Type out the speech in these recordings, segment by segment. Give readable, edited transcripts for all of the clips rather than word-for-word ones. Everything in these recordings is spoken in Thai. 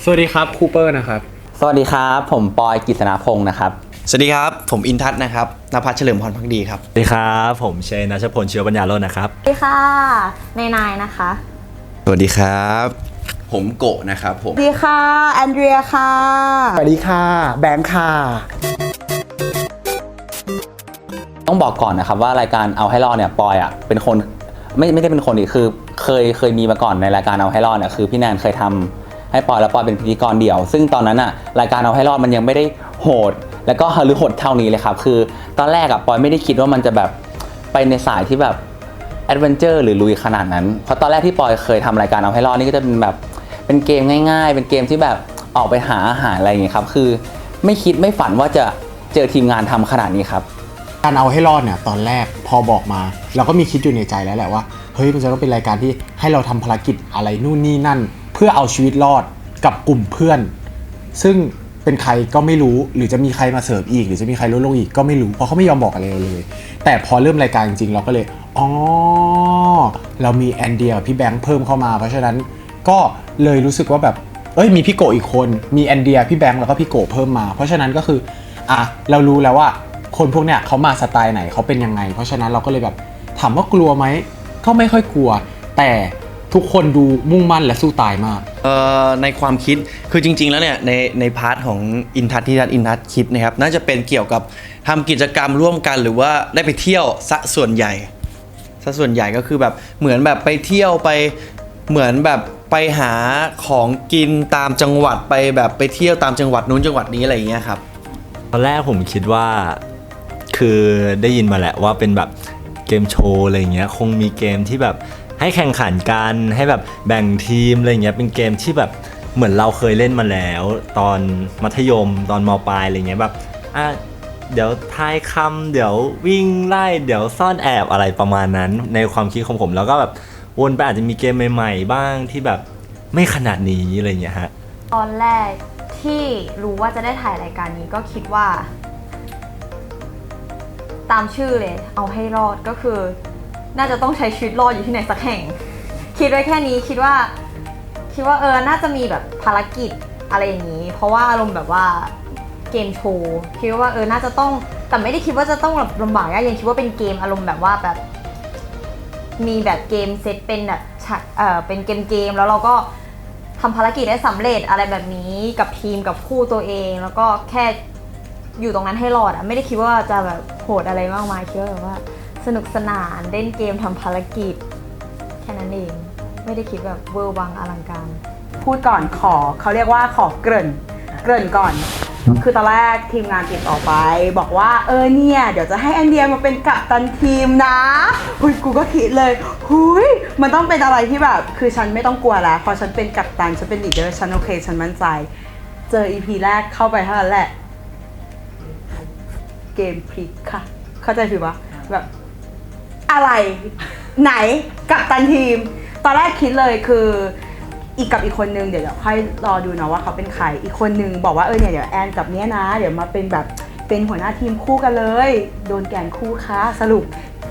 สวัสดีครับคูเปอร์นะครับสวัสดีครับผมปอยกฤษณพงศ์นะครับสวัสดีครับผมอินทัศน์นะครับณภัสเฉลิมพรพักดีครับสวัสดีครับผมเชน ณชพล เชื้อปัญญาโรจน์นะครับสวัสดีค่ะนายนะคะ สวัสดีครับผมโกะนะครับผมสวัสดีค่ะแอนเดรียค่ะสวัสดีค่ะแบงค์ค่ะต้องบอกก่อนนะครับว่ารายการเอาให้รอดเนี่ยปอยอ่ะเป็นคนไม่ได้เป็นคนดีคือเคยมีมาก่อนในรายการเอาให้รอดเนี่ยคือพี่แนนเคยทำให้ปอยแล้วปอยเป็นพิธีกรเดี่ยวซึ่งตอนนั้นอ่ะรายการเอาให้รอดมันยังไม่ได้โหดแล้วก็หรือโหดเท่านี้เลยครับคือตอนแรกอ่ะปอยไม่ได้คิดว่ามันจะแบบไปในสายที่แบบแอดเวนเจอร์หรือลุยขนาดนั้นเพราะตอนแรกที่ปอยเคยทำรายการเอาให้รอดนี่ก็จะเป็นแบบเป็นเกมง่ายๆเป็นเกมที่แบบออกไปหาอาหารอะไรอย่างเงี้ยครับคือไม่คิดไม่ฝันว่าจะเจอทีมงานทำขนาดนี้ครับการเอาให้รอดเนี่ยตอนแรกพอบอกมาเราก็มีคิดอยู่ในใจแล้วแหละว่าเฮ้ยมันจะต้องเป็นรายการที่ให้เราทำภารกิจอะไรนู่นนี่นั่นเพื่อเอาชีวิตรอดกับกลุ่มเพื่อนซึ่งเป็นใครก็ไม่รู้หรือจะมีใครมาเสริมอีกหรือจะมีใครลดลงอีกก็ไม่รู้เพราะเขาไม่ยอมบอกอะไรเราเลยแต่พอเริ่มรายการจริงๆเราก็เลยอ๋อเรามีแอนเดียพี่แบงค์เพิ่มเข้ามาเพราะฉะนั้นก็เลยรู้สึกว่าแบบมีพี่โกอีกคนมีแอนเดียพี่แบงค์แล้วก็พี่โกเพิ่มมาเพราะฉะนั้นก็คือเรารู้แล้วว่าคนพวกเนี้ยเขามาสไตล์ไหนเขาเป็นยังไงเพราะฉะนั้นเราก็เลยแบบถามว่ากลัวไหมก็ไม่ค่อยกลัวแต่ทุกคนดูมุ่งมั่นและสู้ตายมากในความคิดคือจริงๆแล้วเนี่ยในพาร์ทของอินทัศน์ที่อินทัศน์คิดนะครับน่าจะเป็นเกี่ยวกับทำกิจกรรมร่วมกันหรือว่าได้ไปเที่ยวซะส่วนใหญ่ก็คือแบบเหมือนแบบไปเที่ยวไปเหมือนแบบไปหาของกินตามจังหวัดไปแบบไปเที่ยวตามจังหวัดนู้นจังหวัดนี้อะไรอย่างเงี้ยครับตอนแรกผมคิดว่าคือได้ยินมาแหละว่าเป็นแบบเกมโชว์อะไรเงี้ยคงมีเกมที่แบบให้แข่งขันกันให้แบบแบ่งทีมอะไรเงี้ยเป็นเกมที่แบบเหมือนเราเคยเล่นมาแล้วตอนมัธยมตอนม.ปลายอะไรเงี้ยแบบเดี๋ยวทายคำเดี๋ยววิ่งไล่เดี๋ยวซ่อนแอบอะไรประมาณนั้นในความคิดของผมแล้วก็แบบวนไปอาจจะมีเกมใหม่ๆบ้างที่แบบไม่ขนาดนี้อะไรเงี้ยฮะตอนแรกที่รู้ว่าจะได้ถ่ายรายการนี้ก็คิดว่าตามชื่อเลยเอาให้รอดก็คือน่าจะต้องใช้ชีวิตรอดอยู่ที่ไหนสักแห่งคิดไว้แค่นี้คิดว่าน่าจะมีแบบภารกิจอะไรอย่างนี้เพราะว่าอารมณ์แบบว่าเกมโชว์คิดว่าน่าจะต้องแต่ไม่ได้คิดว่าจะต้องแบบลำบากยังคิดว่าเป็นเกมอารมณ์แบบว่าแบบมีแบบเกมเซตเป็นแบบเป็นเกมแล้วเราก็ทำภารกิจได้สำเร็จอะไรแบบนี้กับทีมกับคู่ตัวเองแล้วก็แค่อยู่ตรงนั้นให้รอดไม่ได้คิดว่าจะแบบโหดอะไรมากมายคิดว่าแบบว่าสนุกสนานเล่นเกมทำภารกิจแค่นั้นเองไม่ได้คิดแบบเวอร์วังอลังการพูดก่อนเขาเรียกว่าขอเกริ่นก่อนคือตอนแรกทีมงานติดต่อไปบอกว่าเนี่ยเดี๋ยวจะให้แอนเดียมาเป็นกัปตันทีมนะกูก็คิดเลยมันต้องเป็นอะไรที่แบบคือฉันไม่ต้องกลัวแล้วพอฉันเป็นกัปตันฉันเป็นลีดเดอร์ฉันโอเคฉันมั่นใจเจอ EP แรกเข้าไปเท่านั้นแหละเกมพลิกค่ะเข้าใจถือปะแบบอะไรไหนกัปตันทีมตอนแรกคิดเลยคืออีกคนนึงเดี๋ยวค่อยรอดูนะว่าเขาเป็นใครอีกคนนึงบอกว่าเนี่ยเดี๋ยวแอนกับเนี้ยนะเดี๋ยวมาเป็นแบบเป็นหัวหน้าทีมคู่กันเลยโดนแกงคู่ค่ะสรุป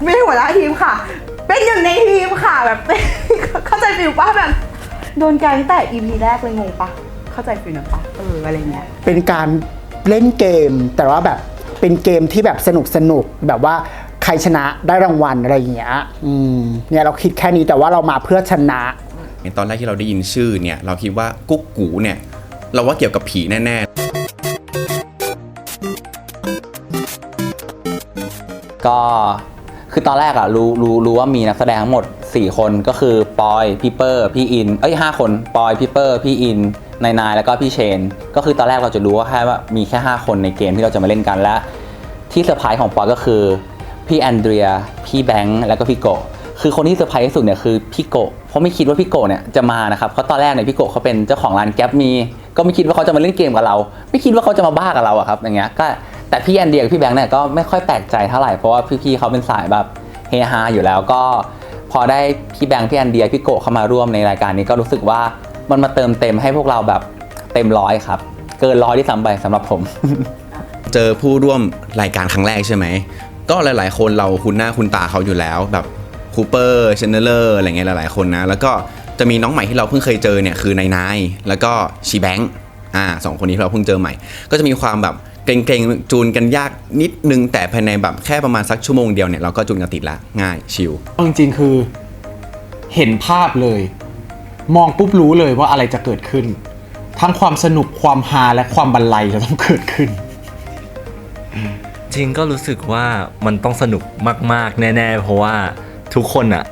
ไม่ใช่หัวหน้าทีมค่ะเป็นหนึ่งในทีมค่ะแบบเข้าใจฟิลป่ะแบบโดนแกงแต่ EP แรกเลยงงปะเข้าใจฟิลนะปะอะไรเงี้ยเป็นการเล่นเกมแต่ว่าแบบเป็นเกมที่แบบสนุกแบบว่าใครชนะได้รางวัลอะไรอย่างเงี้ยเนี่ยเราคิดแค่นี้แต่ว่าเรามาเพื่อชนะตอนแรกที่เราได้ยินชื่อเนี่ยเราคิดว่ากุ๊กกูเนี่ยเราว่าเกี่ยวกับผีแน่ๆก็คือตอนแรกรู้ว่ามีนักแสดงทั้งหมด4คนก็คือปอยพี่เปอร์พี่อิน5คนปอยพี่เปอร์พี่อินนายแล้วก็พี่เชนก็คือตอนแรกเราจะรู้ว่าแค่ว่ามีแค่5คนในเกมที่เราจะมาเล่นกันและที่เซอร์ไพรส์ของปอยก็คือพี่แอนเดรียพี่แบงค์แล้วก็พี่โกคือคนที่เซอร์ไพรส์ที่สุดเนี่ยคือพี่โกเพราะไม่คิดว่าพี่โกเนี่ยจะมานะครับเพราะตอนแรกเนี่ยพี่โกเขาเป็นเจ้าของร้านแก๊ปมีก็ไม่คิดว่าเขาจะมาเล่นเกมกับเราไม่คิดว่าเขาจะมาบ้ากับเราอะครับอย่างเงี้ยก็แต่พี่แอนเดรียกับพี่แบงค์เนี่ยก็ไม่ค่อยแปลกใจเท่าไหร่เพราะว่าพี่เขาเป็นสายแบบเฮฮาอยู่แล้วก็พอได้พี่แบงค์พี่แอนเดรียพี่โกเข้ามาร่วมในรายการนี้ก็รู้สึกว่ามันมาเติมเต็มให้พวกเราแบบเต็มร้อยครับเกิน100ที่ซ้ำไปสำหรับผม เจอผู้ร่วมรายการครั้งแรกใช่ไหมก็หลายๆคนเราคุ้นหน้าคุ้นตาเขาอยู่แล้วแบบคูเปอร์เชนเนอร์อะไรเงี้ยหลายๆคนนะแล้วก็ จะมีน้องใหม่ที่เราเพิ่งเคยเจอเนี่ยคือนายแล้วก็ชีแบงค์สองคนนี้ที่เราเพิ่งเจอใหม่ก็จะมีความแบบเกรงๆจูนกันยากนิดนึงแต่ภายในแบบแค่ประมาณสักชั่วโมงเดียวเนี่ยเราก็จูนกันติดละง่ายชิล จริงๆคือเห็นภาพเลย มองปุ๊บรู้เลยว่าอะไรจะเกิดขึ้น ทั้งความสนุกความฮาและความบันไลจะต้องเกิดขึ้น จริงก็รู้สึกว่ามันต้องสนุกมากๆแน่ๆเพราะว่าทุกคนอ่ะ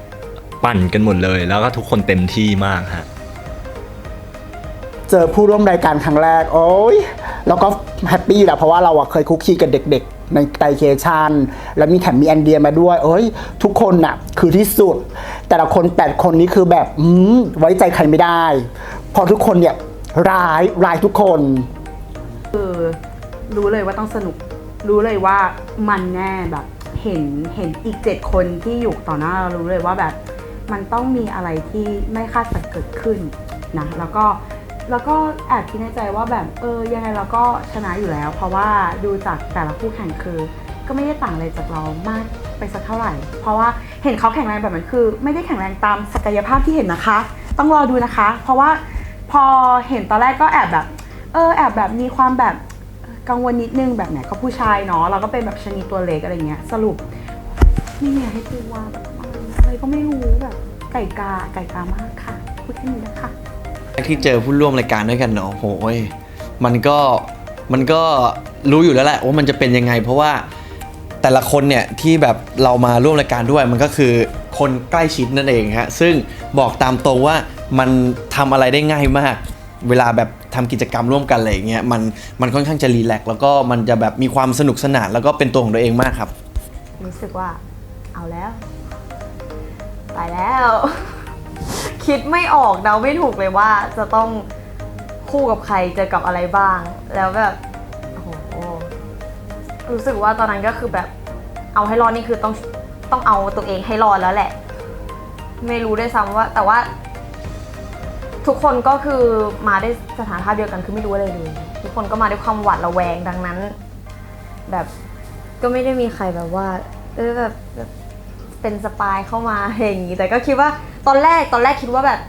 ปั่นกันหมดเลยแล้วก็ทุกคนเต็มที่มากฮะ เจอผู้ร่วมรายการครั้งแรกโอ้ยแล้วก็แฮปปี้แหละเพราะว่าเราอะเคยคุกคีกับเด็กๆในไตเคชันแล้วมีแถมมีแอนเดียมาด้วยเอ้ยทุกคนน่ะคือที่สุดแต่ละคน8คนนี้คือแบบไว้ใจใครไม่ได้พอทุกคนเนี่ยร้ายทุกคน คือรู้เลยว่าต้องสนุกรู้เลยว่ามันแน่แบบเห็นอีก7คนที่อยู่ต่อหน้าเรารู้เลยว่าแบบมันต้องมีอะไรที่ไม่คาดฝันเกิดขึ้นนะแล้วก็แอบคิดในใจว่าแบบยังไงเราก็ชนะอยู่แล้ว เพราะว่าดูจากแต่ละคู่แข่งคือก็ไม่ได้ต่างอะไรจากเรามากไปสักเท่าไหร่เพราะว่าเห็นเขาแข็งแรงแบบนั้นคือไม่ได้แข็งแรงตามศักยภาพที่เห็นนะคะต้องรอดูนะคะ เพราะว่าพอเห็นตอนแรกก็แอบแบบแอบแบบมีความแบบกังวลนิดนึงแบบไหนก็ผู้ชายเนาะเราก็เป็นแบบชนีตัวเล็กอะไรเงี้ยสรุปไม่มีให้ตัวแบบอะไรก็ไม่รู้แบบไก่กามากค่ะพูดแค่นี้นะคะที่เจอผู้ร่วมรายการด้วยกันเนาะโหยมันก็รู้อยู่แล้วแหละว่ามันจะเป็นยังไงเพราะว่าแต่ละคนเนี่ยที่แบบเรามาร่วมรายการด้วยมันก็คือคนใกล้ชิดนั่นเองฮะซึ่งบอกตามตรงว่ามันทำอะไรได้ง่ายมากเวลาแบบทำกิจกรรมร่วมกันอะไรอย่างเงี้ยมันค่อนข้างจะรีแลกซ์แล้วก็มันจะแบบมีความสนุกสนานแล้วก็เป็นตัวของตัวเองมากครับ รู้สึกว่าเอาแล้วตายแล้ว คิดไม่ออกเดาไม่ถูกเลยว่าจะต้องคู่กับใครเจอกับอะไรบ้างแล้วแบบโอ้โหรู้สึกว่าตอนนั้นก็คือแบบเอาให้รอดนี่คือต้องเอาตัวเองให้รอดแล้วแหละไม่รู้ด้วยซ้ำว่าแต่ว่าทุกคนก็คือมาได้สถานภาพเดียวกันคือไม่รู้อะไรเลยทุกคนก็มาด้วยความหวาดระแวงดังนั้นแบบก็ไม่ได้มีใครแบบว่าแบบเป็นสปายเข้ามาอย่างนี้แต่ก็คิดว่าตอนแรกคิดว่าแบบ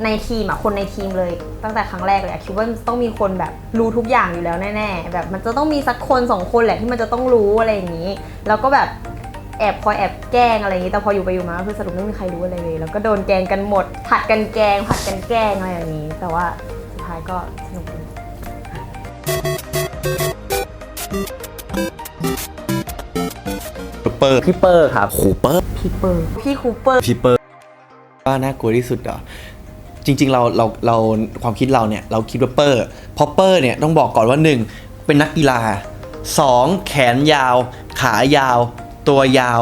ในทีมคนในทีมเลยตั้งแต่ครั้งแรกเลยคิดว่าต้องมีคนแบบรู้ทุกอย่างอยู่แล้วแน่ๆแบบมันจะต้องมีสักคน2คนแหละที่มันจะต้องรู้อะไรอย่างนี้แล้วก็แบบแอบแกล้งอะไรอย่างนี้แต่พออยู่ไปอยู่มาก็คือสรุปไม่มีใครรู้อะไรเลยแล้วก็โดนแกล้งกันหมดผัดกันแกล้งอะไรอย่างนี้แต่ว่าสุดท้ายก็สนุกดีพี่เปอร์ครับ คูเปอร์ พี่คูเปอร์ว่าน่ากลัวที่สุดเหรอจริงๆเราความคิดเราเนี่ยเราคิดว่าเปอร์เพราะเปอร์เนี่ยต้องบอกก่อนว่า1เป็นนักกีฬา2แขนยาวขายาวตัวยาว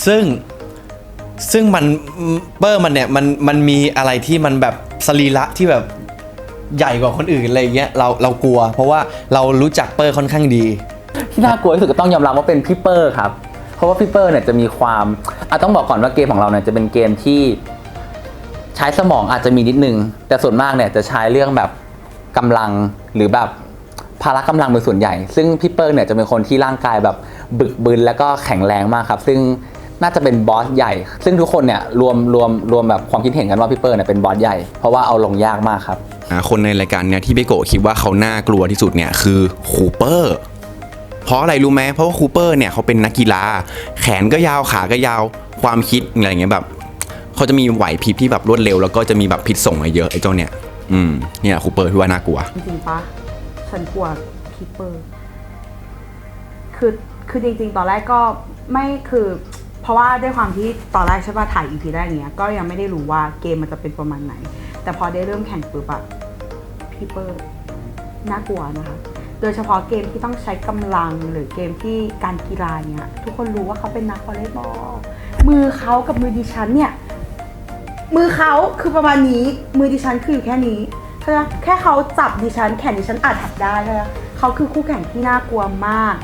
ซึ่งมันเปอร์มันเนี่ยมันมีอะไรที่มันแบบสรีระที่แบบใหญ่กว่าคนอื่นอะไรเงี้ยเรากลัวเพราะว่าเรารู้จักเปอร์ค่อนข้างดีที่น่ากลัวที่สุดก็ต้องยอมรับว่าเป็นพี่เปอร์ครับเพราะว่าพี่เปอร์เนี่ยจะมีความต้องบอกก่อนว่าเกมของเราเนี่ยจะเป็นเกมที่ใช้สมองอาจจะมีนิดนึงแต่ส่วนมากเนี่ยจะใช้เรื่องแบบกำลังหรือแบบพละกำลังเป็นส่วนใหญ่ซึ่งพี่เปอร์เนี่ยจะเป็นคนที่ร่างกายแบบบึกบึนแล้วก็แข็งแรงมากครับซึ่งน่าจะเป็นบอสใหญ่ซึ่งทุกคนเนี่ยรวมแบบความคิดเห็นกันว่าพี่เปอร์เนี่ยเป็นบอสใหญ่เพราะว่าเอาลงยากมากครับคนในรายการเนี่ยที่พี่โกคิดว่าเขาน่ากลัวที่สุดเนี่ยคือคูเปอร์เพราะอะไรรู้ไหมเพราะว่าคูเปอร์เนี่ยเขาเป็นนักกีฬาแขนก็ยาวขาก็ยาวความคิดอะไรอย่างเงี้ยแบบเขาจะมีไหวพริบที่แบบรวดเร็วแล้วก็จะมีแบบพิษส่งมาเยอะไอ้เจ้าเนี่ยเนี่ยคูเปอร์ที่ว่าน่ากลัวจริงๆปะฉันกลัวคีเปอร์คือจริงๆตอนแรกก็ไม่คือเพราะว่าด้วยความที่ตอนแรกใช่ป่ะถ่าย EP แรกเนี้ยก็ยังไม่ได้รู้ว่าเกมมันจะเป็นประมาณไหนแต่พอได้เริ่มแข่งปุ๊บอะคีเปอร์น่ากลัวนะคะโดยเฉพาะเกมที่ต้องใช้กำลังหรือเกมที่การกีฬาเนี้ยทุกคนรู้ว่าเขาเป็นนักวอลเลย์บอลมือเขากับมือดิฉันเนี่ยมือเขาคือประมาณนี้มือดิฉันคืออยู่แค่นี้แค่เขาจับดิฉันแขนดิฉันอาจหักได้ใช่ไหมเขาคือคู่แข่งที่น่ากลัวมาก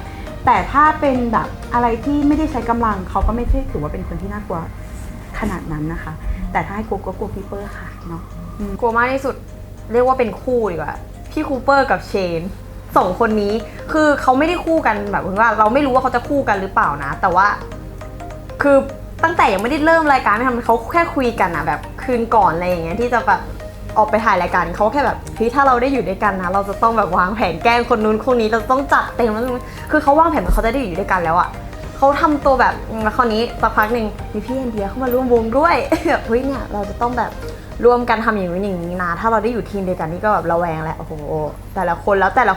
แต่ถ้าเป็นแบบอะไรที่ไม่ได้ใช้กำลังเขาก็ไม่ใช่ถือว่าเป็นคนที่น่ากลัวขนาดนั้นนะคะแต่ถ้าให้กลัวก็กลัวพีเปอร์ค่ะเนาะกลัวมากที่สุดเรียกว่าเป็นคู่ดีกว่าพี่คูเปอร์กับเชน2คนนี้คือเขาไม่ได้คู่กันแบบว่าเราไม่รู้ว่าเขาจะคู่กันหรือเปล่านะแต่ว่าคือตั้งแต่ยังไม่ได้เริ่มรายการไม่ทำเขาแค่คุยกันอะแบบ คืนก่อนอะไรอย่างเงี้ยที่จะแบบออกไปถ่ายรายการเขาแค่แบบเฮ้ยถ้าเราได้อยู่ด้วยกันนะเราจะต้องแบบวางแผนแกล้งคนนู้นคนนี้เราต้องจัดเต็มแล้วคือเขาวางแผนว่าเขาจะได้อยู่ด้วยกันแล้วอะเขาทำตัวแบบแล้วคราวนี้สักพักหนึ่งมีพี่แอนเดียเข้ามาร่วมวงด้วย แบบเฮ้ยเนี่ยเราจะต้องแบบร่วมกันทำอย่างนี้อย่างนี้นะถ้าเราได้อยู่ทีมเดียวกันนี่ก็แบบระแวงแหละโอ้โหแต่ละคนแล้วแต่ล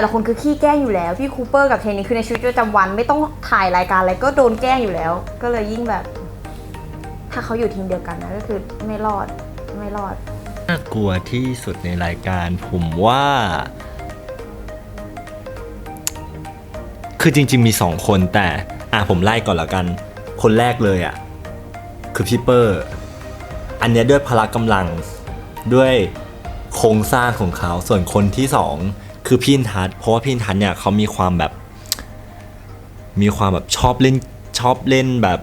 ะคนคือขี้แกล้งอยู่แล้วพี่คูเปอร์กับเทนนี่คือในชีวิตประจำวันไม่ต้องถ่ายรายการอะไรก็โดนแกล้งอยู่แล้วก็เลยยิ่งแบบถ้าเขาอยู่ทีมเดียวกันนะก็คือไม่รอด น่ากลัวที่สุดในรายการผมว่า คือจริงๆมี2คนแต่ผมไล่ก่อนละกัน คนแรกเลยคือพี่เปอร์ อันเนี้ยด้วยพละกำลังด้วยโครงสร้างของเขาส่วนคนที่2คือพี่อินทัศน์เพราะว่าพี่อินทัศน์เนี่ยเขามีความแบบชอบเล่นแบบ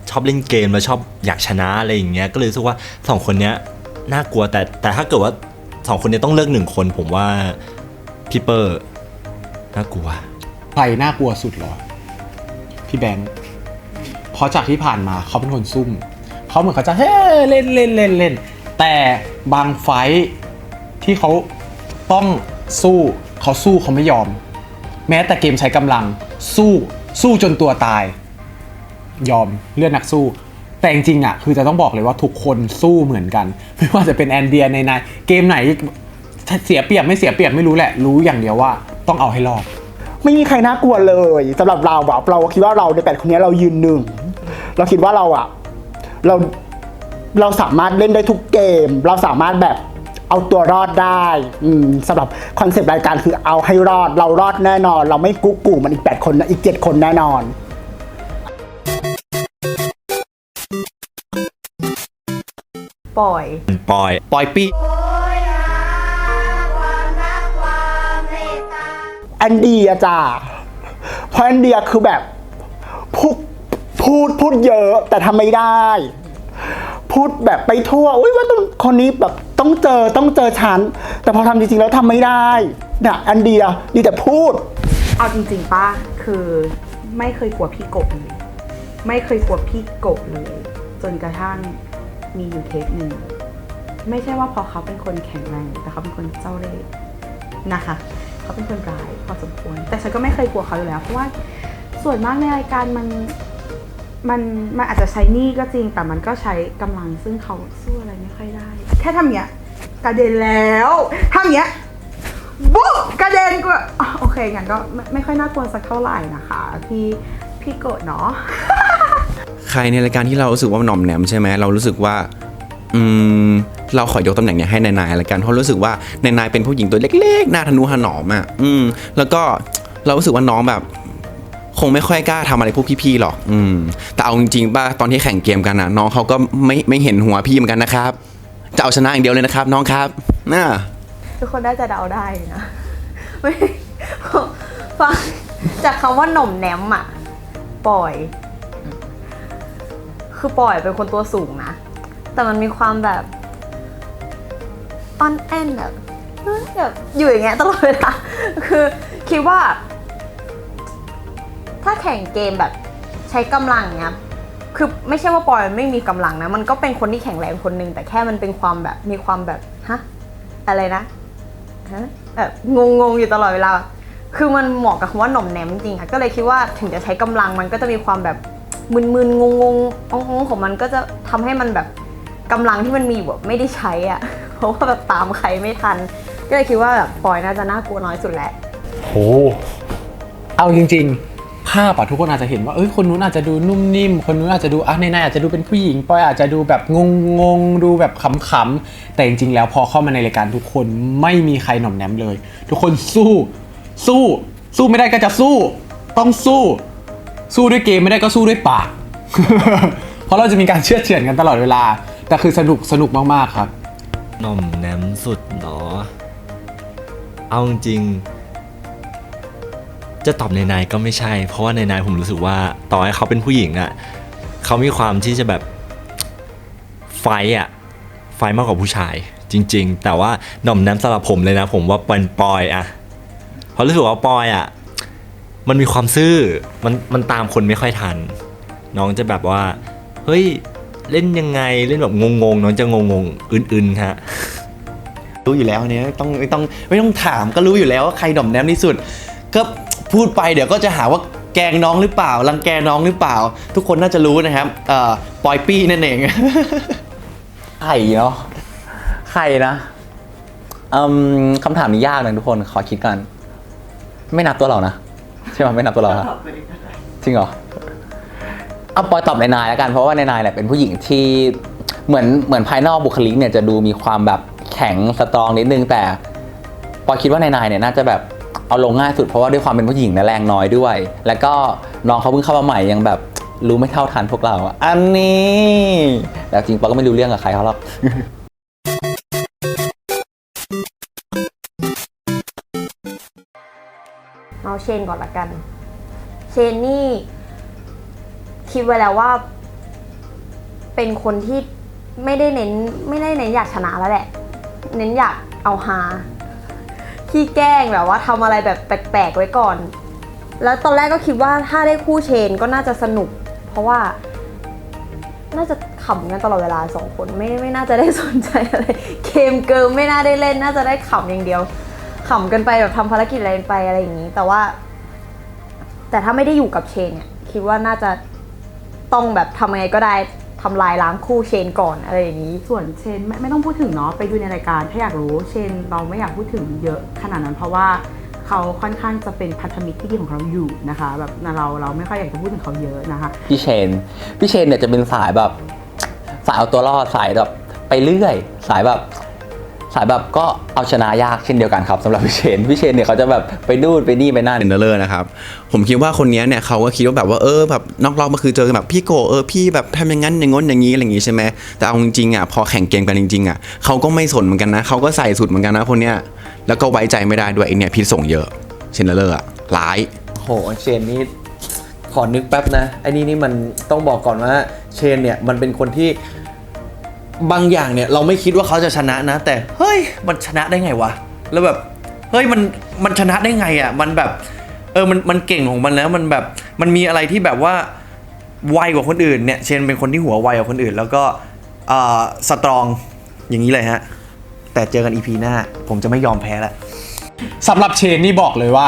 ชอบเล่นเกมแล้วชอบอยากชนะอะไรอย่างเงี้ยก็เลยรู้สึกว่า2คนเนี้ยน่ากลัวแต่ถ้าเกิดว่า2คนนี้ต้องเลือก1คนผมว่าพี่เปอร์น่ากลัว ใครน่ากลัวสุดเหรอพี่แบงค์เพราะจากที่ผ่านมาเขาเป็นคนซุ่มเขาเหมือนเขาจะเล่นแต่บางไฟท์ที่เขาต้องสู้เขาไม่ยอม แม้แต่เกมใช้กำลังสู้จนตัวตายยอมเลือดนักสู้แต่จริงๆคือจะต้องบอกเลยว่าทุกคนสู้เหมือนกันไม่ว่าจะเป็นแอนเดียในเกมไหนเสียเปรียบไม่เสียเปรียบไม่รู้แหละรู้อย่างเดียวว่าต้องเอาให้รอดไม่มีใครน่ากลัวเลยสำหรับเราแบบเราคิดว่าเราใน8คนนี้เรายืนหนึ่งเราคิดว่าเราสามารถเล่นได้ทุกเกมเราสามารถแบบเอาตัวรอดได้สำหรับคอนเซปต์รายการคือเอาให้รอดเรารอดแน่นอนเราไม่กุ๊กกูมันอีก8คนนะอีก7คนแน่นอนปล่อยปี้ แอนเดียจ้าเพราะแอนเดียคือแบบพูดเยอะแต่ทำไม่ได้พูดแบบไปทั่วว่าคนนี้แบบต้องเจอฉันแต่พอทำจริงๆแล้วทำไม่ได้เนี่ยแอนเดียดีแต่พูดเอาจริงๆป้าคือไม่เคยกลัวพี่กบเลยไม่เคยกลัวพี่กบเลยจนกระทั่งมีอยู่เทปหนึ่งไม่ใช่ว่าพอเขาเป็นคนแข็งแรงแต่เขาเป็นคนเจ้าเล่ห์นะคะเขาเป็นคนร้ายพอสมควรแต่ฉันก็ไม่เคยกลัวเขาอยู่แล้วเพราะว่าส่วนมากในรายการมันอาจจะใช้หนี้ก็จริงแต่มันก็ใช้กำลังซึ่งเขาสู้อะไรไม่ค่อยได้แค่ทำเนี้ยกระเด็นแล้วทำเนี้ยบุ๊กระเด็นก็โอเคงั้นก็ไม่ค่อยน่ากลัวสักเท่าไหร่นะคะพี่โกรธเนาะ ใครในรายการที่เรารู้สึกว่าหน่อมแหนมใช่ไหมเรารู้สึกว่าเราขอยกตำแหน่งเนี่ยให้นายละกันเพราะรู้สึกว่านายเป็นผู้หญิงตัวเล็กๆหน้าทะนุถนอมแล้วก็เรารู้สึกว่าน้องแบบคงไม่ค่อยกล้าทำอะไรพวกพี่ๆหรอกแต่เอาจริงๆป่ะตอนที่แข่งเกมกันน้องเขาก็ไม่เห็นหัวพี่เหมือนกันนะครับจะเอาชนะอย่างเดียวเลยนะครับน้องครับทุกคนน่าจะเดาได้นะไม่ฟังจากคำว่าหน่อมแหนมปล่อยคือปล่อยเป็นคนตัวสูงนะแต่มันมีความแบบอ่อนแอนแบบอยู่อย่างเงี้ยตลอดเวลาคือคิดว่าถ้าแข่งเกมแบบใช้กำลังเนี้ยคือไม่ใช่ว่าปอยไม่มีกำลังนะมันก็เป็นคนที่แข็งแรงคนนึงแต่แค่มันเป็นความแบบมีความแบบอะไรนะแบบงงอยู่ตลอดเวลาคือมันเหมาะกับคำว่าหน่อมแนมจริงๆก็เลยคิดว่าถึงจะใช้กำลังมันก็จะมีความแบบมึนๆงงๆอ่องๆของมันก็จะทำให้มันแบบกำลังที่มันมีแบบไม่ได้ใช้เพราะว่าแบบตามใครไม่ทันก็เลยคิดว่าแบบปอยน่าจะน่ากลัวน้อยสุดแหละโหเอาจริงๆภาพทุกคนอาจจะเห็นว่าคนนู้นอาจจะดูนุ่มนิ่มคนนู้นอาจจะดูในอาจจะดูเป็นผู้หญิงปอยอาจจะดูแบบงงดูแบบขำๆแต่จริงๆแล้วพอเข้ามาในรายการทุกคนไม่มีใครหน่อมแนมเลยทุกคนสู้ไม่ได้ก็จะสู้ต้องสู้ด้วยเกมไม่ได้ก็สู้ด้วยปาก เพราะเราจะมีการเชื่อเฉือนกันตลอดเวลาแต่คือสนุกมากๆครับหน่อมแนมสุดเหรอเอาจริงจะตอบนายก็ไม่ใช่เพราะว่านายผมรู้สึกว่าต่อให้เขาเป็นผู้หญิงเขามีความที่จะแบบไฟมากกว่าผู้ชายจริงๆแต่ว่าหน่อมแนมสำหรับผมเลยนะผมว่าเป็นปอยเพราะรู้สึกว่าปอยมันมีความซื่อมันตามคนไม่ค่อยทันน้องจะแบบว่าเฮ้ย เล่นยังไงเล่นแบบงงๆน้องจะงงๆอื่นๆฮะ รู้อยู่แล้วเนี่ยไม่ต้องถามก็รู้อยู่แล้วว่าใครหน่อมแนมที่สุดก็พูดไปเดี๋ยวก็จะหาว่าแกล้งน้องหรือเปล่ารังแกน้องหรือเปล่า ทุกคนน่าจะรู้นะครับปอยปี้นั่นเอง ไข่เนาะไข่นะคำถามนี้ยากนะทุกคนขอคิดกัน ไม่นับตัวเรานะใช่ไหมไม่นับตัวเรานะจริงเหรอเอาปอยตอบนายแล้วกันเพราะว่านายเนี่ยเป็นผู้หญิงที่เหมือนภายนอกบุคลิกเนี่ยจะดูมีความแบบแข็งสตรองนิดนึงแต่ปอยคิดว่านายเนี่ยน่าจะแบบเอาลงง่ายสุดเพราะว่าด้วยความเป็นผู้หญิงและแรงน้อยด้วย แล้วก็น้องเขาเพิ่งเข้ามาใหม่ยังแบบรู้ไม่เท่าทันพวกเราอันนี้แต่จริงปอยก็ไม่รู้เรื่องกับใครเขาหรอก เอาเชนก่อนละกัน เชนนี่คิดไว้แล้วว่า เป็นคนที่ไม่ได้เน้นอยากชนะแล้วแหละ เน้นอยากเอาฮาขี้แกล้งแบบว่าทำอะไรแบบแปลกๆไว้ก่อน แล้วตอนแรกก็คิดว่าถ้าได้คู่เชนก็น่าจะสนุก เพราะว่าน่าจะขำกันตลอดเวลา2 คนไม่น่าจะได้สนใจอะไรเกมเกิร์ลไม่น่าได้เล่นน่าจะได้ขำอย่างเดียวขำกันไปแบบทำภารกิจอะไรไปอะไรอย่างนี้แต่ถ้าไม่ได้อยู่กับเชนเนี่ยคิดว่าน่าจะต้องแบบทำยังไงก็ได้ทำลายล้างคู่เชนก่อนอะไรอย่างนี้ ส่วนเชนไม่ต้องพูดถึงเนาะไปดูในรายการถ้าอยากรู้เชนเราไม่อยากพูดถึงเยอะขนาดนั้นเพราะว่าเขาค่อนข้างจะเป็นพันธมิตรที่ดีของเราอยู่นะคะแบบเราไม่ค่อยอยากจะพูดถึงเขาเยอะนะคะ พี่เชนเนี่ยจะเป็นสายแบบสายเอาตัวรอดสายแบบไปเรื่อยสายแบบก็เอาชนะยากเช่นเดียวกันครับสำหรับพี่เชนเนี่ยเขาจะแบบไปนู่นไปนี่ไปนั่น เนเลอร์นะครับผมคิดว่าคนนี้เนี่ยเขาก็คิดว่าแบบว่าแบบนอกรอบก็คือเจอแบบพี่โกพี่แบบทำอย่างนั้นอย่างง้นอย่างนี้อะไรอย่างงี้ใช่ไหมแต่เอาจริงๆอ่ะพอแข่งเกมกันจริงๆอ่ะเขาก็ไม่สนเหมือนกันนะเขาก็ใส่สุดเหมือนกันนะคนเนี้ยแล้วก็ไว้ใจไม่ได้ด้วยไอเนี่ยพิษส่งเยอะเชนเนเลอร์อ่ะร้าย โหเชนนี่ขอนึกแป๊บนะไอ้นี่มันต้องบอกก่อนว่าเชนเนี่ยมันเป็นคนที่บางอย่างเนี่ยเราไม่คิดว่าเขาจะชนะนะแต่เฮ้ยมันชนะได้ไงวะแล้วแบบเฮ้ยมันชนะได้ไงอ่ะมันแบบมันเก่งของมันแล้วมันแบบมันมีอะไรที่แบบว่าไวกว่าคนอื่นเนี่ยเชนเป็นคนที่หัวไวกว่าคนอื่นแล้วก็สตรองอย่างนี้เลยฮะแต่เจอกัน EP หน้าผมจะไม่ยอมแพ้แล้ว สำหรับเชนนี่บอกเลยว่า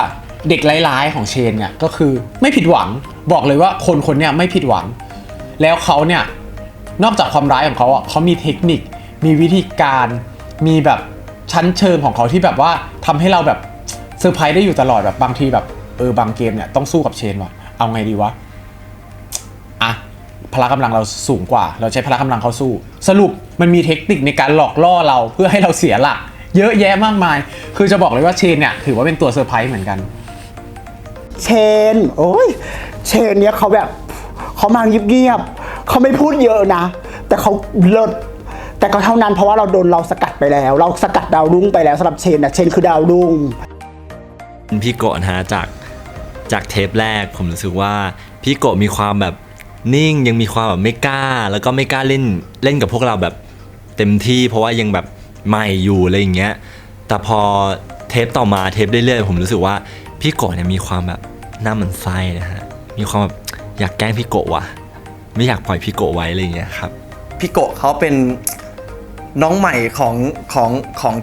เด็กร้ายๆของเชนเนี่ยก็คือไม่ผิดหวังบอกเลยว่าคนเนี่ยไม่ผิดหวังแล้วเขาเนี่ยนอกจากความร้ายของเขาอ่ะเขามีเทคนิคมีวิธีการมีแบบชั้นเชิงของเขาที่แบบว่าทำให้เราแบบเซอร์ไพรส์ได้อยู่ตลอดแบบบางทีแบบบางเกมเนี่ยต้องสู้กับเชนว่ะเอาไงดีวะอ่ะพละกำลังเราสูงกว่าเราใช้พละกำลังเขาสู้สรุปมันมีเทคนิคในการหลอกล่อเราเพื่อให้เราเสียหลักเยอะแยะมากมายคือจะบอกเลยว่าเชนเนี่ยถือว่าเป็นตัวเซอร์ไพรส์เหมือนกันเชนโอ้ยเชนเนี่ยเขาแบบเขามาเงียบๆเขาไม่พูดเยอะนะแต่เขาเลิศแต่ก็เท่านั้นเพราะว่าเราสกัดไปแล้วเราสกัดดาวรุ่งไปแล้วสำหรับเชนนะเชนคือดาวรุ่งพี่โกะนะฮะจากเทปแรกผมรู้สึกว่าพี่โกะมีความแบบนิ่งยังมีความแบบไม่กล้าแล้วก็ไม่กล้าเล่นกับพวกเราแบบเต็มที่เพราะว่ายังแบบใหม่อยู่อะไรอย่างเงี้ยแต่พอเทปต่อมาเทปเรื่อยๆผมรู้สึกว่าพี่โกะเนี่ยมีความแบบหน้าเหมือนไส้นะฮะมีความแบบอยากแกล้งพี่โกะว่ะไม่อยากปล่อยพี่โกะไว้อะไรอย่างเงี้ยครับพี่โกะเขาเป็นน้องใหม่ของ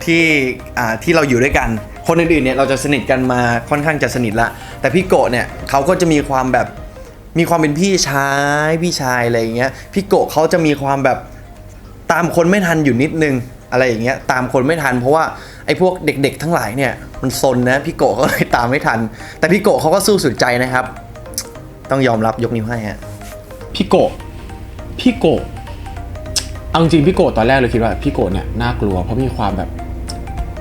ที่เราอยู่ด้วยกันคนอื่นๆเนี่ยเราจะสนิทกันมาค่อนข้างจะสนิทละแต่พี่โกะเนี่ยเขาก็จะมีความเป็นพี่ชายอะไรอย่างเงี้ยพี่โกะเขาจะมีความแบบตามคนไม่ทันอยู่นิดนึงอะไรอย่างเงี้ยตามคนไม่ทันเพราะว่าไอ้พวกเด็กๆทั้งหลายเนี่ยมันซนนะพี่โกะก็เลยตามไม่ทันแต่พี่โกะเขาก็สู้สุดใจนะครับต้องยอมรับยกนิ้วให้ฮะพี่โกะเอาจริงพี่โกะตอนแรกเลยคิดว่าพี่โกะเนี่ยน่ากลัวเพราะมีความแบบ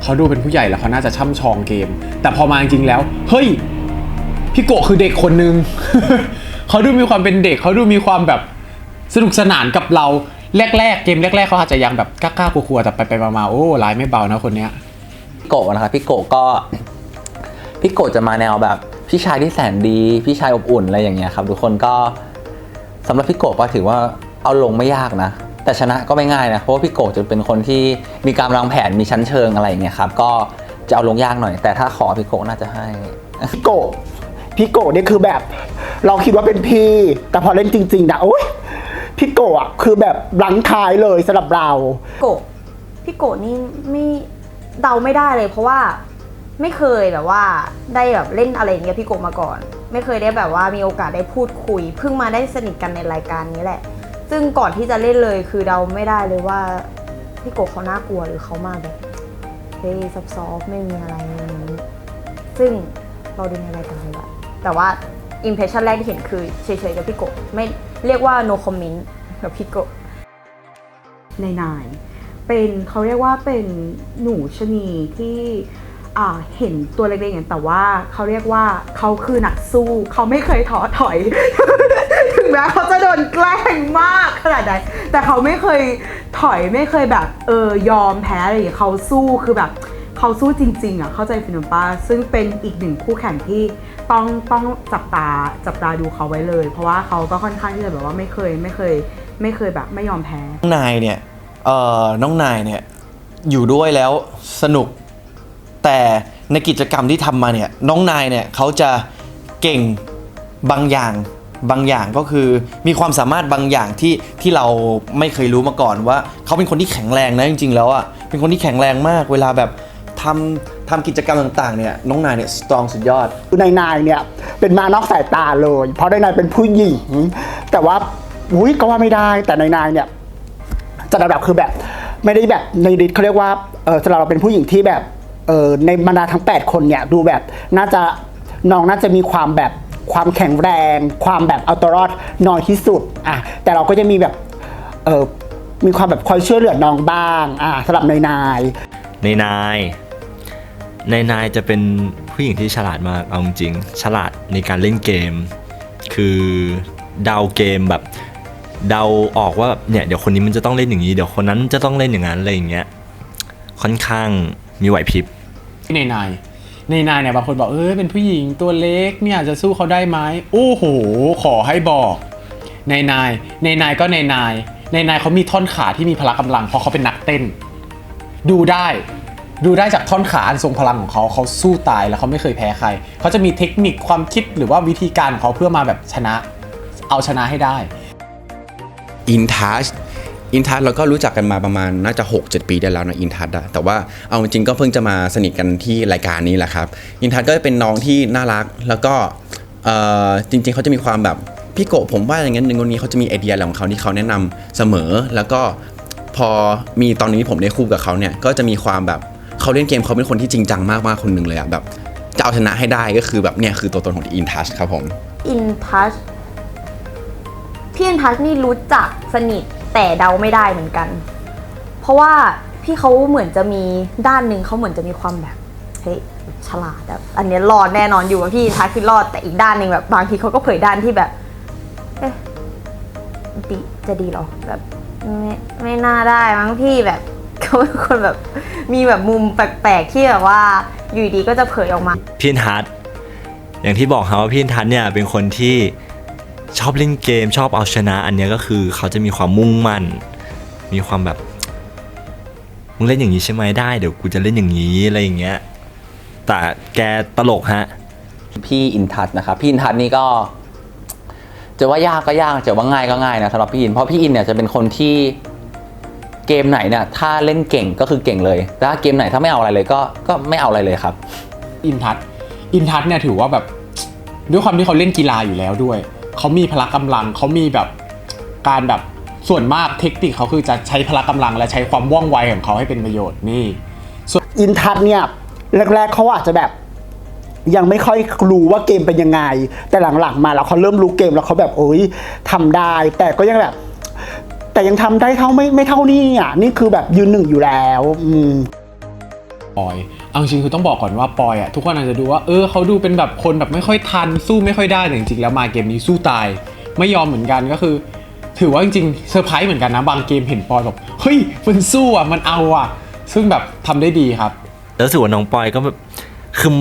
เขาดูเป็นผู้ใหญ่แล้วเขาน่าจะช่ำชองเกมแต่พอมาจริงๆแล้วเฮ้ยพี่โกะคือเด็กคนนึง เขาดูมีความเป็นเด็กเขาดูมีความแบบสนุกสนานกับเราแรกๆเกมแรกๆเขาอาจจะยังแบบกล้าๆกลัวๆแต่ไปๆมาๆโอ้ร้ายไม่เบานะคนเนี้ยพี่โกะนะครับพี่โกะจะมาแนวแบบพี่ชายที่แสนดีพี่ชายอบอุ่นอะไรอย่างเงี้ยครับทุกคนก็สำหรับพี่โกะก็ถือว่าเอาลงไม่ยากนะแต่ชนะก็ไม่ง่ายนะเพราะว่าพี่โกะจะเป็นคนที่มีการวางแผนมีชั้นเชิงอะไรอย่างเงี้ยครับก็จะเอาลงยากหน่อยแต่ถ้าขอพี่โกะน่าจะให้พี่โกะเนี่ยคือแบบเราคิดว่าเป็นพี่แต่พอเล่นจริงๆนะโอ๊ย พี่โกะคือแบบลังท้ายเลยสำหรับเรา พี่โกะนี่ไม่เดาไม่ได้เลย เพราะว่าไม่เคยแบบว่าได้แบบเล่นอะไรอย่างเงี้ยพี่โกะมาก่อน ไม่เคยได้แบบว่ามีโอกาสได้พูดคุยเพิ่งมาได้สนิทกันในรายการนี้แหละ ซึ่งก่อนที่จะเล่นเลยคือเดาไม่ได้เลยว่าพี่โกะเขาน่ากลัวหรือเขามาแบบเฮ้ยซอฟๆไม่มีอะไรอย่างนี้ซึ่งเราดูในรายการเลยอะแต่ว่าอิมเพรสชั่นแรกที่เห็นคือเฉยๆกับพี่โกะไม่เรียกว่า no comment กับพี่โกะ นายเป็นเขาเรียกว่าเป็นหนูชะนีที่เห็นตัวเล็กๆอย่างแต่ว่าเขาเรียกว่าเขาคือนักสู้เขาไม่เคยท้อถอย ถึงแม้เขาจะโดนแกล้งมากขนาดไหนแต่เขาไม่เคยถอยไม่เคยแบบยอมแพ้อะไรอย่างเงี้ยเขาสู้คือแบบเขาสู้จริงๆเข้าใจฟินป้าซึ่งเป็นอีกหนึ่งคู่แข่งที่ต้องจับตาดูเขาไว้เลยเพราะว่าเขาก็ค่อนข้างที่จะแบบว่าไม่เคยแบบไม่ยอมแพ้ น้องนายเนี่ยน้องนายเนี่ยอยู่ด้วยแล้วสนุกแต่ในกิจกรรมที่ทำมาเนี่ยน้องนายเนี่ยเขาจะเก่งบางอย่างก็คือมีความสามารถบางอย่างที่เราไม่เคยรู้มาก่อนว่าเขาเป็นคนที่แข็งแรงนะจริงๆแล้วอ่ะเป็นคนที่แข็งแรงมากเวลาแบบทำกิจกรรมต่างๆเนี่ยน้องนายเนี่ยสตรองสุดยอด นายเนี่ยเป็นมานอกสายตาเลยเพราะนายเป็นผู้หญิงแต่ว่าก็ว่าไม่ได้แต่นายเนี่ยจะระดับคือแบบไม่ได้แบบในดิสเขาเรียกว่าสำหรับเราเป็นผู้หญิงที่แบบในบรรดาทั้ง8คนเนี่ยดูแบบน้องน่าจะมีความแบบความแข็งแรงความแบบเอาตัวรอดน้อยที่สุดแต่เราก็จะมีแบบมีความแบบคอยช่วยเหลือน้องบ้างสำหรับนายจะเป็นผู้หญิงที่ฉลาดมากเอาจริงฉลาดในการเล่นเกมคือเดาเกมแบบเดาออกว่าแบบเนี่ยเดี๋ยวคนนี้มันจะต้องเล่นอย่างนี้เดี๋ยวคนนั้นจะต้องเล่นอย่างนั้นอะไรอย่างเงี้ยค่อนข้างมีไหวพริบนายเนี่ยบางคนบอกเป็นผู้หญิงตัวเล็กเนี่ยจะสู้เขาได้ไหมโอ้โหขอให้บอกนายก็นายเขามีท่อนขาที่มีพละกำลังเพราะเขาเป็นนักเต้นดูได้จากท่อนขาอันทรงพลังของเขาสู้ตายแล้วเขาไม่เคยแพ้ใครเขาจะมีเทคนิคความคิดหรือว่าวิธีการของเขาเพื่อมาแบบเอาชนะให้ได้อินทัชเราก็รู้จักกันมาประมาณน่าจะ 6-7 ปีได้แล้วนะอินทัชแต่ว่าเอาจริงก็เพิ่งจะมาสนิทกันที่รายการนี้แหละครับอินทัชก็เป็นน้องที่น่ารักแล้วก็จริงๆเขาจะมีความแบบพี่โกะผมว่าอย่างนั้นคนนี้เขาจะมีไอเดียอะไรของเขาที่เขาแนะนำเสมอแล้วก็พอมีตอนนี้ผมได้คู่กับเขาเนี่ยก็จะมีความแบบเขาเล่นเกมเขาเป็นคนที่จริงจังมากๆคนหนึ่งเลยแบบจะเอาชนะให้ได้ก็คือแบบเนี่ยคือตัวตนของอินทัชครับผมอินทัชพี่อินทัชนี่รู้จักสนิทแต่เดาไม่ได้เหมือนกันเพราะว่าพี่เขาเหมือนจะมีด้านหนึ่งเขาเหมือนจะมีความแบบเฮ้ยฉลาดแบบอันนี้รอดแน่นอนอยู่ว่าพี่อินทัชคือรอดแต่อีกด้านหนึ่งแบบบางทีเขาก็เผยด้านที่แบบจะดีหรอแบบไม่น่าได้มั้งพี่แบบเขาเป็นคนแบบมีแบบมุมแปลกๆที่แบบว่าอยู่ดีก็จะเผยออกมาพี่อินทัชอย่างที่บอกครับว่าพี่อินทัชเนี่ยเป็นคนที่ชอบเล่นเกมชอบเอาชนะอันนี้ก็คือเขาจะมีความมุ่งมั่นมีความแบบมึงเล่นอย่างนี้ใช่ไหมได้เดี๋ยวกูจะเล่นอย่างนี้อะไรอย่างเงี้ยแต่แกตลกฮะพี่อินทัชนะครับพี่อินทัชนี่ก็จะว่ายากก็ยากจะว่าง่ายก็ง่ายนะสำหรับพี่อินเพราะพี่อินเนี่ยจะเป็นคนที่เกมไหนเนี่ยถ้าเล่นเก่งก็คือเก่งเลยแต่ถ้าเกมไหนถ้าไม่เอาอะไรเลยก็ไม่เอาอะไรเลยครับอินทัชเนี่ยถือว่าแบบด้วยความที่เขาเล่นกีฬาอยู่แล้วด้วยเขามีพละกำลังเขามีแบบการแบบส่วนมากเทคนิคเขาคือจะใช้พละกำลังและใช้ความว่องไวของเขาให้เป็นประโยชน์นี่ส่วนอินทัชเนี่ยแรกๆเขาอาจจะแบบยังไม่ค่อยรู้ว่าเกมเป็นยังไงแต่หลังๆมาแล้วเขาเริ่มรู้เกมแล้วเขาแบบทำได้แต่ก็ยังแบบแต่ยังทำได้ไม่เท่านี่นี่คือแบบยืนหนึ่งอยู่แล้วปอยเอาจริงคือต้องบอกก่อนว่าปอยทุกคนอาจจะดูว่าเขาดูเป็นแบบคนแบบไม่ค่อยทันสู้ไม่ค่อยได้แต่จริงๆแล้วมาเกมนี้สู้ตายไม่ยอมเหมือนกันก็คือถือว่าจริงๆเซอร์ไพรส์เหมือนกันนะบางเกมเห็นปอยแบบเฮ้ยมันสู้มันเอาซึ่งแบบทำได้ดีครับแล้วรู้สึกว่าน้องปอยก็แบบคือ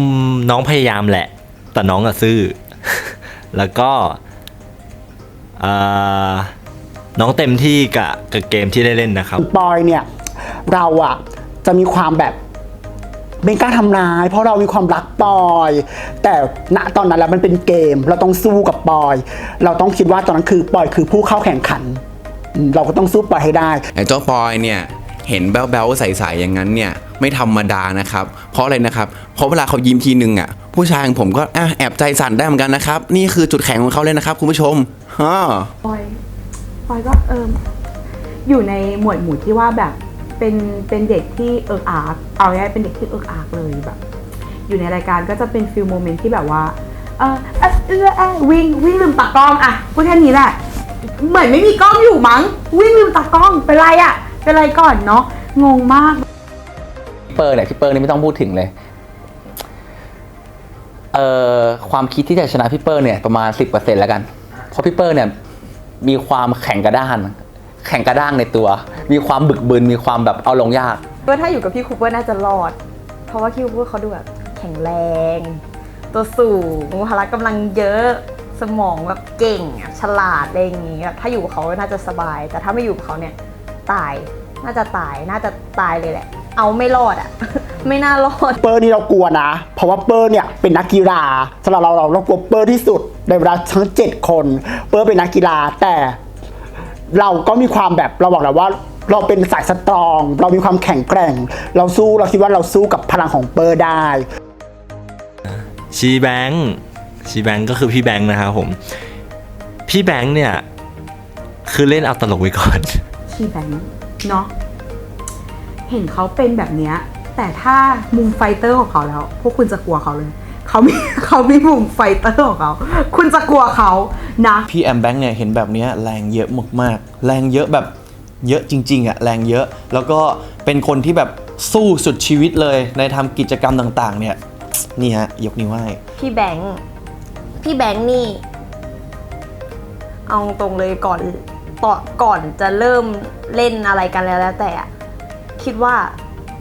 น้องพยายามแหละแต่น้องซื่อ แล้วก็น้องเต็มที่กับเกมที่ได้เล่นนะครับปอยเนี่ยเราจะมีความแบบเป็นการทำร้ายเพราะเรามีความรักปอยแต่ณตอนนั้นแล้วมันเป็นเกมเราต้องสู้กับปอยเราต้องคิดว่าตอนนั้นคือปอยคือผู้เข้าแข่งขัน เราก็ต้องสู้ปอยให้ได้ ไอ้เจ้าปอยเนี่ยเห็นแบ๊วๆใสๆอย่างนั้นเนี่ยไม่ธรรมดานะครับเพราะอะไรนะครับเพราะเวลาเขายิ้มทีนึงอ่ะผู้ชายของผมก็แอบใจสั่นได้เหมือนกันนะครับนี่คือจุดแข็งของเขาเลยนะครับคุณผู้ชมปอยก็อยู่ในหมวดหมู่ที่ว่าแบบเป็นเด็กที่เอิกอาร์กเอาง่ายเป็นเด็กที่เอิกอาร์กเลยแบบอยู่ในรายการก็จะเป็นฟิลโมเมนต์ที่แบบว่าวิ่งลืมตากล้องอะพูดแค่นี้แหละเหมือนไม่มีกล้องอยู่มั้งวิ่งลืมตากล้องเป็นไรอะเป็นไรก่อนเนาะงงมากพี่เปิ้ลนี่ไม่ต้องพูดถึงเลยความคิดที่จะชนะพี่เปิ้ลเนี่ยประมาณ 10% แล้วกันเพราะพี่เปิ้ลเนี่ยมีความแข็งกระด้างในตัวมีความบึกบึนมีความแบบเอาลงยากก็ถ้าอยู่กับพี่คูเปอร์น่าจะรอดเพราะว่าพี่คูเปอร์เขาดูแบบแข็งแรงตัวสูงพละกำลังเยอะสมองแบบเก่งฉลาดอะไรอย่างงี้ถ้าอยู่กับเขาน่าจะสบายแต่ถ้าไม่อยู่กับเขาเนี่ยน่าจะตายเลยแหละเอาไม่รอดอ่ะ ไม่น่ารอดเปอร์นี่เรากลัวนะเพราะว่าเปอร์เนี่ยเป็นนักกีฬาสำหรับเรากลัวเปอร์ที่สุดในเวลาทั้ง7คนเปอร์เป็นนักกีฬาแต่เราก็มีความแบบเราบอกแล้วว่าเราเป็นสายสตรองเรามีความแข็งแกร่งเราคิดว่าเราสู้กับพลังของเปอร์ได้ชีแบงค์ก็คือพี่แบงค์นะครับผมพี่แบงค์เนี่ยคือเล่นเอาตลกไว้ก่อนชีแบงค์เนาะเห็นเขาเป็นแบบเนี้ยแต่ถ้ามุมไฟเตอร์ของเขาแล้วพวกคุณจะกลัวเขาเลยเขามีมุมไฟเตอร์ของเขาคุณจะกลัวเขานะพี่แอมแบงค์เนี่ยเห็นแบบนี้แรงเยอะมากๆแรงเยอะแบบเยอะจริงๆอะแรงเยอะแล้วก็เป็นคนที่แบบสู้สุดชีวิตเลยในทำกิจกรรมต่างๆเนี่ยนี่ฮะยกนิ้วให้พี่แบงค์นี่เอาตรงเลยก่อนจะเริ่มเล่นอะไรกันแล้วแต่คิดว่า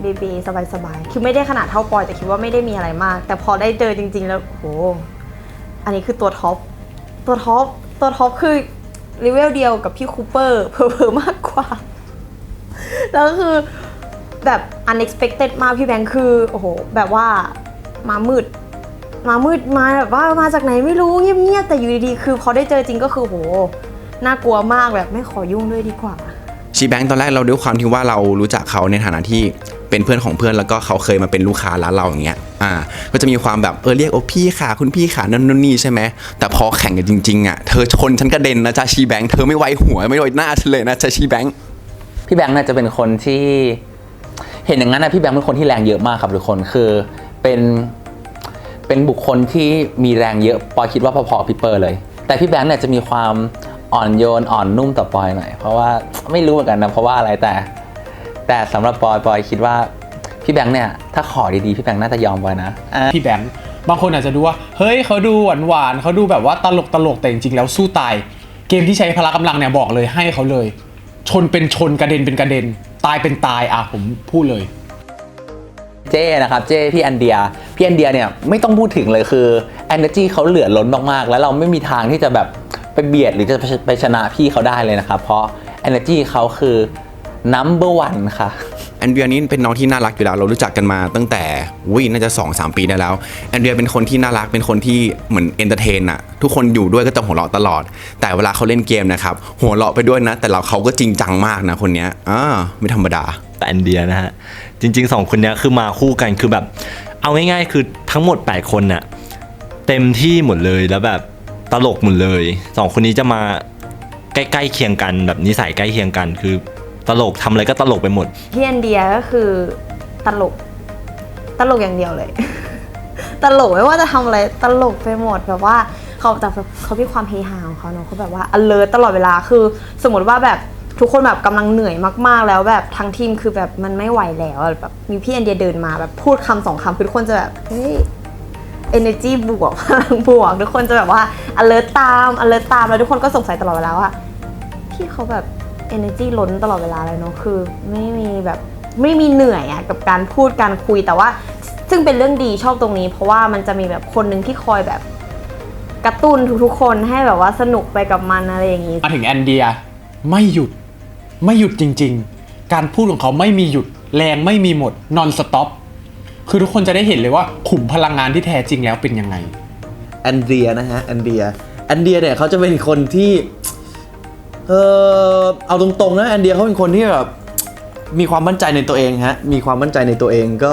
เบบีสบายๆคือไม่ได้ขนาดเท่าปอยแต่คิดว่าไม่ได้มีอะไรมากแต่พอได้เจอจริงๆแล้วโหอันนี้คือตัวท็อปคือเลเวลเดียวกับพี่คูเปอร์เพิ่มมากกว่าแล้วก็คือแบบ unexpected มากพี่แบงค์คือโอ้โหแบบว่ามามืดมาแบบว่ามาจากไหนไม่รู้เงียบๆแต่อยู่ดีๆคือพอได้เจอจริงก็คือโหน่ากลัวมากแบบไม่ขอยุ่งด้วยดีกว่าชีแบงค์ตอนแรกเราด้วยความที่ว่าเรารู้จักเขาในฐานะที่เป็นเพื่อนของเพื่อนแล้วก็เขาเคยมาเป็นลูกค้าร้านเราอย่างเงี้ยก็จะมีความแบบเรียกพี่ค่ะคุณพี่ค่ะนั่นนี่ใช่ไหมแต่พอแข่งกันจริงๆเธอชนฉันกระเด็นนะจ๊ะชีแบงค์เธอไม่ไว้หัวไม่ไว้หน้าฉันเลยนะจ๊ะชีแบงค์พี่แบงค์น่าจะเป็นคนที่เห็นอย่างนั้นนะพี่แบงค์เป็นคนที่แรงเยอะมากครับทุกคนคือเป็นบุคคลที่มีแรงเยอะปอยคิดว่าพอๆพี่เปอร์เลยแต่พี่แบงค์เนี่ยจะมีความอ่อนโยนอ่อนนุ่มต่อปอยหน่อยเพราะว่าไม่รู้เหมือนกันนะเพราะว่าอะไรแต่สำหรับปอยคิดว่าพี่แบงค์เนี่ยถ้าขอดีๆพี่แบงค์น่าจะยอมปอยนะพี่แบงค์บางคนอาจจะดูว่าเฮ้ยเขาดูหวานเขาดูแบบว่าตลกแต่จริงๆแล้วสู้ตายเกมที่ใช้พละกำลังเนี่ยบอกเลยให้เขาเลยชนเป็นชนกระเด็นเป็นกระเด็นตายเป็นตายผมพูดเลยเจ้นะครับเจ้พี่แอนเดียเนี่ยไม่ต้องพูดถึงเลยคือ energy เขาเหลือล้นมากๆแล้วเราไม่มีทางที่จะแบบไปเบียดหรือจะไปชนะพี่เขาได้เลยนะครับเพราะ energy เขาคือ number one ค่ะแอนเดียนี่เป็นน้องที่น่ารักอยู่แล้วเรารู้จักกันมาตั้งแต่น่าจะ 2-3 ปีได้แล้วแอนเดียเป็นคนที่น่ารักเป็นคนที่เหมือนเอนเตอร์เทนทุกคนอยู่ด้วยก็จะหัวเราะตลอดแต่เวลาเขาเล่นเกมนะครับหัวเราะไปด้วยนะแต่เขาก็จริงจังมากนะคนนี้ไม่ธรรมดาแต่แอนเดียนะฮะจริงๆ2คนนี้คือมาคู่กันคือแบบเอาง่ายๆคือทั้งหมด8คนน่ะเต็มที่หมดเลยแล้วแบบตลกหมดเลย2คนนี้จะมาใกล้ๆเคียงกันแบบนิสัยใกล้เคียงกันคือตลกทำอะไรก็ตลกไปหมดพี่แอนเดียก็คือตลกอย่างเดียวเลย ตลกไม่ว่าจะทำอะไรตลกไปหมดแบบว่าเขามีความเฮฮาของเขาเนาะเขาแบบว่า alert ตลอดเวลาคือสมมติว่าแบบทุกคนแบบกำลังเหนื่อยมากๆแล้วแบบทั้งทีมคือแบบมันไม่ไหวแล้วแบบมีพี่แอนเดียเดินมาแบบพูดคำ2 คำคือทุกคนจะแบบเฮ้ย energy บวกพลังบวกทุกคนจะแบบว่า alert ตามแล้วทุกคนก็สงสัยตลอดเวลาว่าพี่เขาแบบ energy ล้นตลอดเวลาเลยเนาะคือไม่มีเหนื่อยกับการพูดการคุยแต่ว่าซึ่งเป็นเรื่องดีชอบตรงนี้เพราะว่ามันจะมีแบบคนหนึ่งที่คอยแบบกระตุ้นทุกๆคนให้แบบว่าสนุกไปกับมันอะไรอย่างนี้มาถึงแอนเดียไม่หยุดจริงๆการพูดของเขาไม่มีหยุดแรงไม่มีหมด non stop คือทุกคนจะได้เห็นเลยว่าขุมพลังงานที่แท้จริงแล้วเป็นยังไงแอนเดียนะฮะแอนเดียเนี่ยเขาจะเป็นคนที่ เอาตรงๆนะแอนเดียเขาเป็นคนที่แบบมีความมั่นใจในตัวเองฮะมีความมั่นใจในตัวเองก็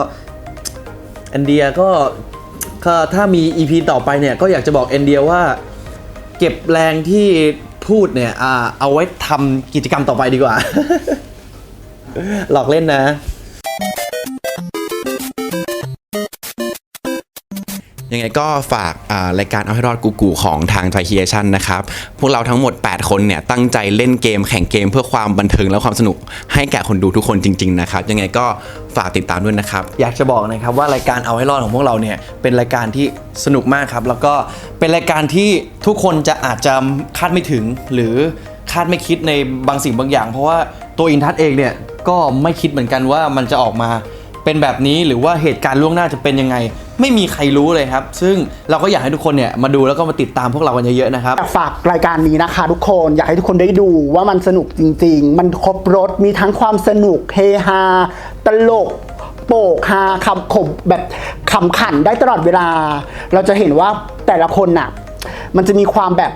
แอนเดียก็ถ้ามี EP ต่อไปเนี่ยก็อยากจะบอกแอนเดียว่าเก็บแรงที่พูดเนี่ยเอาไว้ทำกิจกรรมต่อไปดีกว่า หลอกเล่นนะ ยังไงก็ฝากรายการเอาให้รอดกูของทางไทยครีเอชั่นนะครับพวกเราทั้งหมด 8 คนเนี่ยตั้งใจเล่นเกมแข่งเกมเพื่อความบันเทิงและความสนุกให้แก่คนดูทุกคนจริงๆนะครับยังไงก็ฝากติดตามด้วยนะครับ อยากจะบอกนะครับว่ารายการเอาให้รอดของพวกเราเนี่ยเป็นรายการที่สนุกมากครับแล้วก็เป็นรายการที่ทุกคนอาจจะคาดไม่ถึงหรือคาดไม่คิดในบางสิ่งบางอย่างเพราะว่าตัวอินทัศน์เองเนี่ยก็ไม่คิดเหมือนกันว่ามันจะออกมาเป็นแบบนี้หรือว่าเหตุการณ์ล่วงหน้าจะเป็นยังไงไม่มีใครรู้เลยครับซึ่งเราก็อยากให้ทุกคนเนี่ยมาดูแล้วก็มาติดตามพวกเรากันเยอะๆนะครับ อยากฝากรายการนี้นะคะทุกคนอยากให้ทุกคนได้ดูว่ามันสนุกจริงๆมันครบรสมีทั้งความสนุกเฮฮาตลกโปกฮาคำขบแบบขำขันได้ตลอดเวลาเราจะเห็นว่าแต่ละคนน่ะมันจะมีความแบบ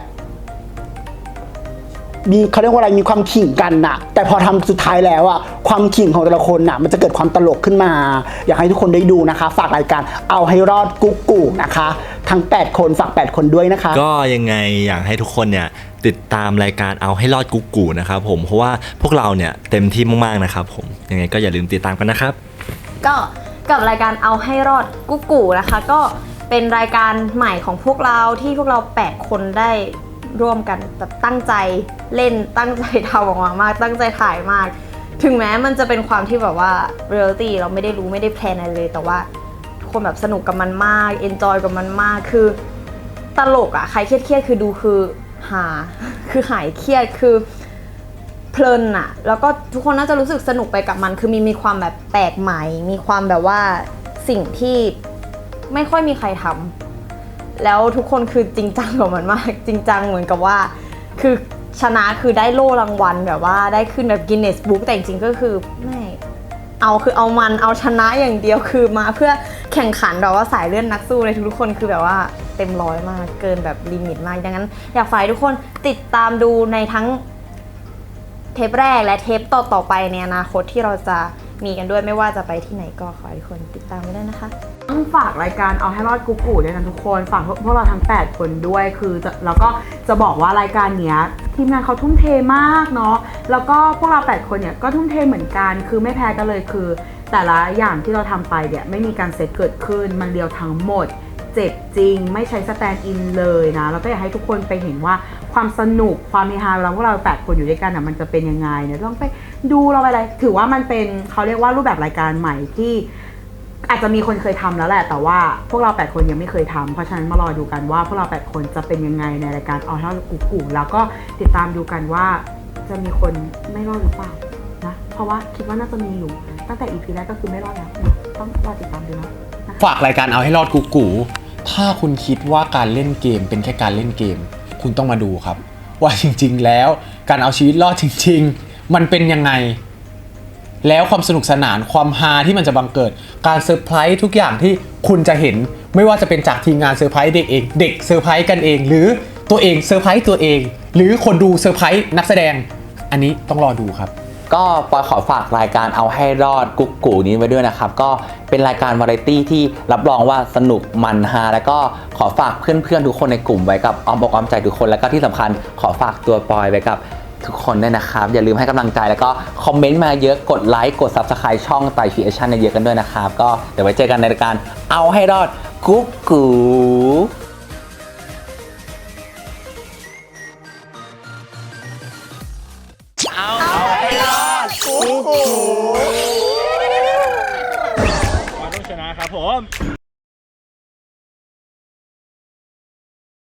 มีเขาเรียกว่าอะไรมีความขิงกันน่ะแต่พอทำสุดท้ายแล้วอ่ะความขิงของแต่ละคนน่ะมันจะเกิดความตลกขึ้นมาอยากให้ทุกคนได้ดูนะคะฝากรายการเอาให้รอดกุ๊กกูนะคะทั้ง8คนฝาก8คนด้วยนะคะก็ยังไงอยากให้ทุกคนเนี่ยติดตามรายการเอาให้รอดกุ๊กกูนะครับผมเพราะว่าพวกเราเนี่ยเต็มที่มากๆนะครับผมยังไงก็อย่าลืมติดตามกันนะครับก็กับรายการเอาให้รอดกุ๊กกูนะคะก็เป็นรายการใหม่ของพวกเราที่พวกเรา8คนได้ร่วมกันแบบตั้งใจเล่นตั้งใจทำออกมามากตั้งใจถ่ายมากถึงแม้มันจะเป็นความที่แบบว่าเรียลลิตี้เราไม่ได้รู้ไม่ได้แพลนอะไรเลยแต่ว่าทุกคนแบบสนุกกับมันมากเอนจอยกับมันมากคือตลกอ่ะใครเครียดๆคือดูคือหาคือหายเครียดคือเพลินอ่ะแล้วก็ทุกคนน่าจะรู้สึกสนุกไปกับมันคือมีความแบบแปลกใหม่มีความแบบว่าสิ่งที่ไม่ค่อยมีใครทำแล้วทุกคนคือจริงจังกับมันมากจริงจังเหมือนกับว่าคือชนะคือได้โล่รางวัลแบบว่าได้ขึ้นแบบกินเนสบุ๊กแต่จริงๆก็คือไม่เอามันเอาชนะอย่างเดียวคือมาเพื่อแข่งขันแบบว่าสายเลือดนักสู้ในทุกๆคนคือแบบว่าเต็มร้อยมากเกินแบบลิมิตมากดังนั้นอยากฝากทุกคนติดตามดูในทั้งเทปแรกและเทปต่อๆไปในอนาคตที่เราจะมีกันด้วยไม่ว่าจะไปที่ไหนก็ขอให้ทุกคนติดตามกันด้วยนะคะต้องฝากรายการเอาให้รอดกุ๊กกูด้วยนะทุกคนฝากพวกเราทั้ง8คนด้วยคือแล้วก็จะบอกว่ารายการเนี้ยทีมงานเขาทุ่มเทมากเนาะแล้วก็พวกเรา8คนเนี่ยก็ทุ่มเทเหมือนกันคือไม่แพ้กันเลยคือแต่ละอย่างที่เราทำไปเนี่ยไม่มีการเซตเกิดขึ้นมันเรียวทั้งหมดเจ็บจริงไม่ใช้สแตนด์อินเลยนะแล้วก็อยากให้ทุกคนไปเห็นว่าความสนุกความเฮฮาเวลาพวกเรา8คนอยู่ด้วยกันอ่ะมันจะเป็นยังไงเนี่ยต้องไปดูเราไปอะไรถือว่ามันเป็นเขาเรียกว่ารูปแบบรายการใหม่ที่อาจจะมีคนเคยทำแล้วแหละแต่ว่าพวกเรา8คนยังไม่เคยทำเพราะฉะนั้นมารอดูกันว่าพวกเรา8คนจะเป็นยังไงในรายการเอาให้รอดกุ๊กกูแล้วก็ติดตามดูกันว่าจะมีคนไม่รอดหรือเปล่านะเพราะว่าคิดว่าน่าจะมีอยู่ตั้งแต่ EP แรกก็คือไม่รอดแล้วต้องรอติดตามดูนะฝากรายการเอาให้รอดกุ๊กกูถ้าคุณคิดว่าการเล่นเกมเป็นแค่การเล่นเกมคุณต้องมาดูครับว่าจริงๆแล้วการเอาชีวิตรอดจริงๆมันเป็นยังไงแล้วความสนุกสนานความฮาที่มันจะบังเกิดการเซอร์ไพรส์ทุกอย่างที่คุณจะเห็นไม่ว่าจะเป็นจากทีมงานเซอร์ไพรส์เด็กเองเด็กเซอร์ไพรส์กันเองหรือตัวเองเซอร์ไพรส์ตัวเองหรือคนดูเซอร์ไพรส์นักแสดงอันนี้ต้องรอดูครับก็ปอยขอฝากรายการเอาให้รอดกุ๊กกูนี้ไว้ด้วยนะครับก็เป็นรายการวาไรตี้ที่รับรองว่าสนุกมันฮาแล้วก็ขอฝากเพื่อนๆทุกคนในกลุ่มไว้กับอ้อมอกอ้อมใจทุกคนแล้วก็ที่สำคัญขอฝากตัวปอยไว้กับทุกคนด้วยนะครับอย่าลืมให้กำลังใจแล้วก็คอมเมนต์มาเยอะกดไลค์กด Subscribe ช่องไตครีเอชั่นเยอะกันด้วยนะครับก็เดี๋ยวไว้เจอกันในรายการเอาให้รอดกุ๊กกูต้องชนะครับผม